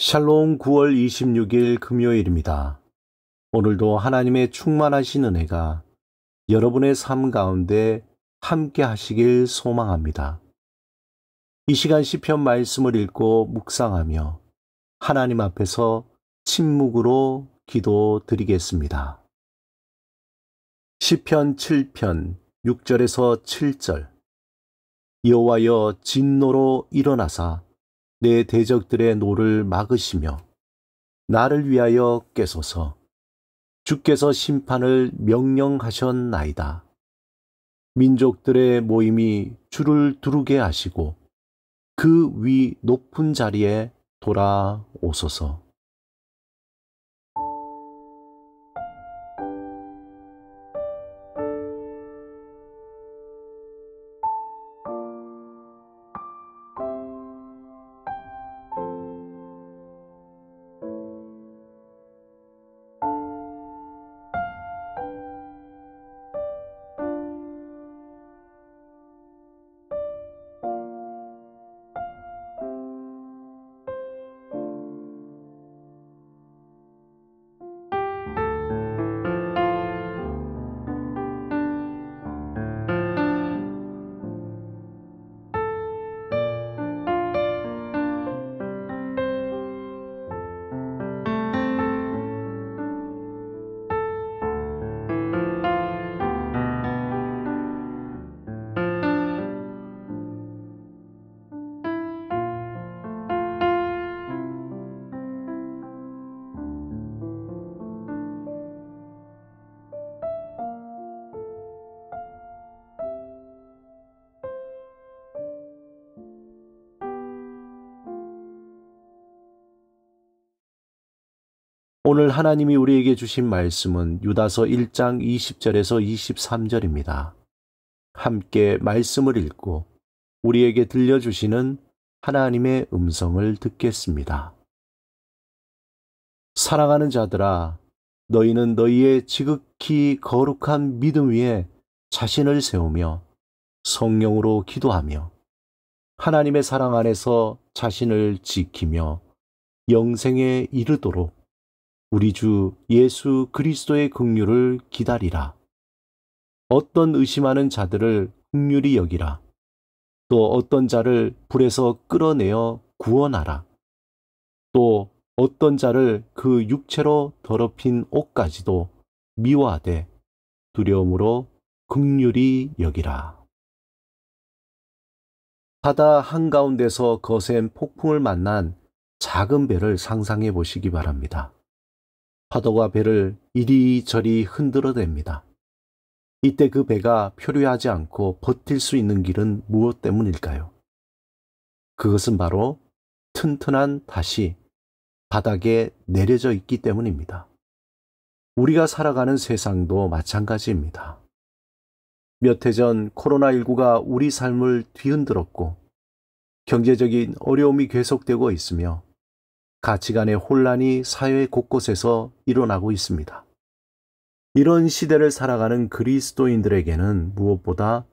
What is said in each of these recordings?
샬롬 9월 26일 금요일입니다. 오늘도 하나님의 충만하신 은혜가 여러분의 삶 가운데 함께 하시길 소망합니다. 이 시간 시편 말씀을 읽고 묵상하며 하나님 앞에서 침묵으로 기도드리겠습니다. 시편 7편 6절에서 7절. 여호와여 진노로 일어나사 내 대적들의 노를 막으시며 나를 위하여 깨소서. 주께서 심판을 명령하셨나이다. 민족들의 모임이 주를 두르게 하시고 그 위 높은 자리에 돌아오소서. 오늘 하나님이 우리에게 주신 말씀은 유다서 1장 20절에서 23절입니다. 함께 말씀을 읽고 우리에게 들려주시는 하나님의 음성을 듣겠습니다. 사랑하는 자들아, 너희는 너희의 지극히 거룩한 믿음 위에 자신을 세우며 성령으로 기도하며 하나님의 사랑 안에서 자신을 지키며 영생에 이르도록 우리 주 예수 그리스도의 긍휼을 기다리라. 어떤 의심하는 자들을 긍휼히 여기라. 또 어떤 자를 불에서 끌어내어 구원하라. 또 어떤 자를 그 육체로 더럽힌 옷까지도 미워하되 두려움으로 긍휼히 여기라. 바다 한가운데서 거센 폭풍을 만난 작은 배를 상상해 보시기 바랍니다. 파도가 배를 이리저리 흔들어댑니다. 이때 그 배가 표류하지 않고 버틸 수 있는 길은 무엇 때문일까요? 그것은 바로 튼튼한 닷이 바닥에 내려져 있기 때문입니다. 우리가 살아가는 세상도 마찬가지입니다. 몇 해 전 코로나19가 우리 삶을 뒤흔들었고 경제적인 어려움이 계속되고 있으며 가치관의 혼란이 사회 곳곳에서 일어나고 있습니다. 이런 시대를 살아가는 그리스도인들에게는 무엇보다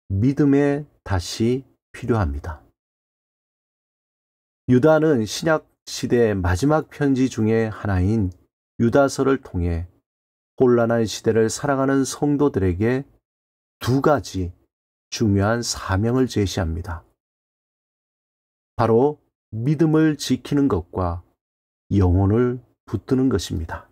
믿음의 닷이 필요합니다. 유다는 신약 시대의 마지막 편지 중에 하나인 유다서를 통해 혼란한 시대를 살아가는 성도들에게 두 가지 중요한 사명을 제시합니다. 바로 믿음을 지키는 것과 영혼을 붙드는 것입니다.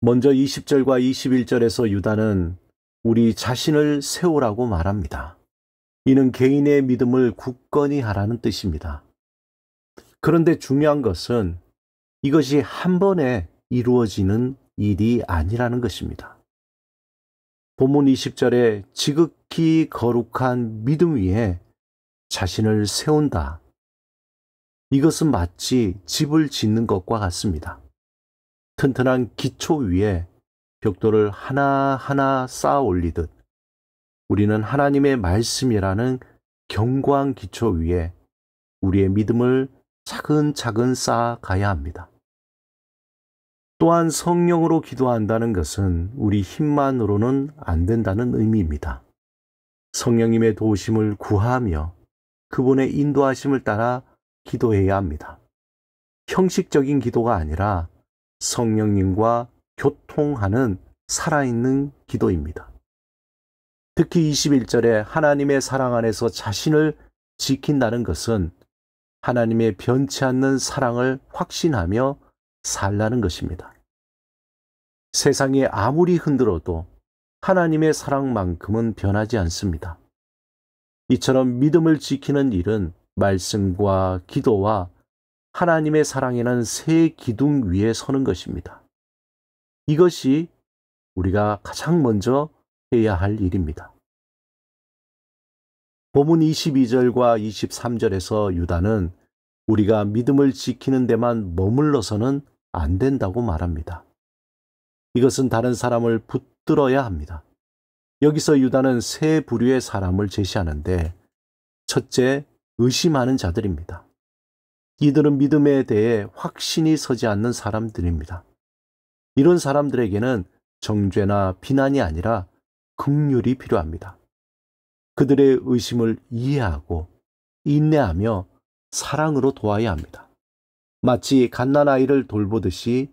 먼저 20절과 21절에서 유다는 우리 자신을 세우라고 말합니다. 이는 개인의 믿음을 굳건히 하라는 뜻입니다. 그런데 중요한 것은 이것이 한 번에 이루어지는 일이 아니라는 것입니다. 본문 20절에 지극히 거룩한 믿음 위에 자신을 세운다. 이것은 마치 집을 짓는 것과 같습니다. 튼튼한 기초 위에 벽돌을 하나하나 쌓아 올리듯 우리는 하나님의 말씀이라는 견고한 기초 위에 우리의 믿음을 차근차근 쌓아가야 합니다. 또한 성령으로 기도한다는 것은 우리 힘만으로는 안 된다는 의미입니다. 성령님의 도우심을 구하며 그분의 인도하심을 따라 기도해야 합니다. 형식적인 기도가 아니라 성령님과 교통하는 살아있는 기도입니다. 특히 21절에 하나님의 사랑 안에서 자신을 지킨다는 것은 하나님의 변치 않는 사랑을 확신하며 살라는 것입니다. 세상이 아무리 흔들어도 하나님의 사랑만큼은 변하지 않습니다. 이처럼 믿음을 지키는 일은 말씀과 기도와 하나님의 사랑이라는 새 기둥 위에 서는 것입니다. 이것이 우리가 가장 먼저 해야 할 일입니다. 본문 22절과 23절에서 유다는 우리가 믿음을 지키는 데만 머물러서는 안 된다고 말합니다. 이것은 다른 사람을 붙들어야 합니다. 여기서 유다는 세 부류의 사람을 제시하는데, 첫째, 의심하는 자들입니다. 이들은 믿음에 대해 확신이 서지 않는 사람들입니다. 이런 사람들에게는 정죄나 비난이 아니라 긍휼이 필요합니다. 그들의 의심을 이해하고 인내하며 사랑으로 도와야 합니다. 마치 갓난아이를 돌보듯이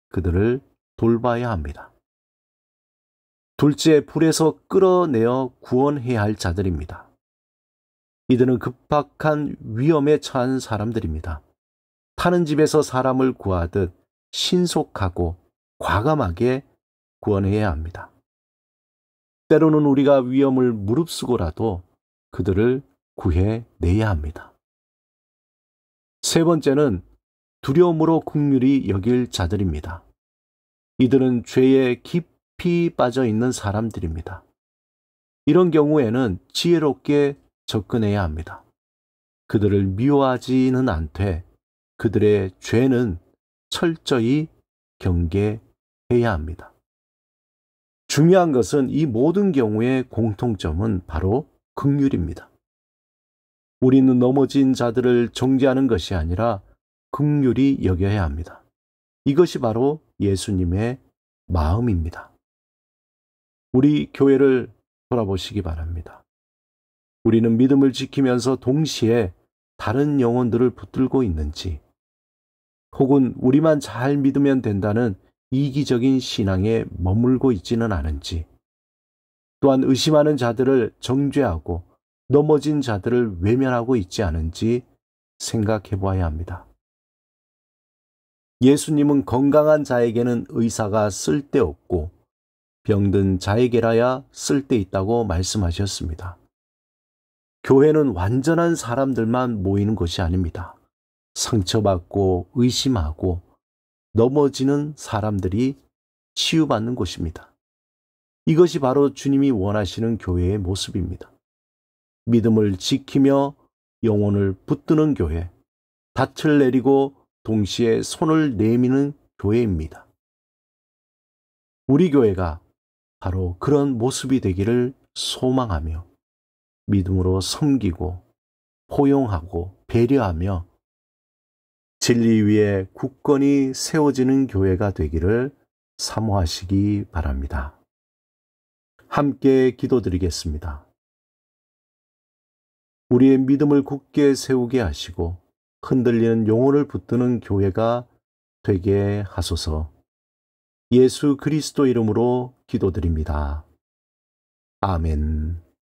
그들을 돌봐야 합니다. 둘째, 불에서 끌어내어 구원해야 할 자들입니다. 이들은 급박한 위험에 처한 사람들입니다. 타는 집에서 사람을 구하듯 신속하고 과감하게 구원해야 합니다. 때로는 우리가 위험을 무릅쓰고라도 그들을 구해내야 합니다. 세 번째는 두려움으로 긍휼히 여길 자들입니다. 이들은 죄에 깊이 빠져 있는 사람들입니다. 이런 경우에는 지혜롭게 접근해야 합니다. 그들을 미워하지는 않되 그들의 죄는 철저히 경계해야 합니다. 중요한 것은 이 모든 경우의 공통점은 바로 긍휼입니다. 우리는 넘어진 자들을 정죄하는 것이 아니라 긍휼히 여겨야 합니다. 이것이 바로 예수님의 마음입니다. 우리 교회를 돌아보시기 바랍니다. 우리는 믿음을 지키면서 동시에 다른 영혼들을 붙들고 있는지, 혹은 우리만 잘 믿으면 된다는 이기적인 신앙에 머물고 있지는 않은지, 또한 의심하는 자들을 정죄하고 넘어진 자들을 외면하고 있지 않은지 생각해 보아야 합니다. 예수님은 건강한 자에게는 의사가 쓸데없고 병든 자에게라야 쓸데있다고 말씀하셨습니다. 교회는 완전한 사람들만 모이는 곳이 아닙니다. 상처받고 의심하고 넘어지는 사람들이 치유받는 곳입니다. 이것이 바로 주님이 원하시는 교회의 모습입니다. 믿음을 지키며 영혼을 붙드는 교회, 닻을 내리고 동시에 손을 내미는 교회입니다. 우리 교회가 바로 그런 모습이 되기를 소망하며 믿음으로 섬기고 포용하고 배려하며 진리 위에 굳건히 세워지는 교회가 되기를 사모하시기 바랍니다. 함께 기도드리겠습니다. 우리의 믿음을 굳게 세우게 하시고 흔들리는 영혼을 붙드는 교회가 되게 하소서. 예수 그리스도 이름으로 기도드립니다. 아멘.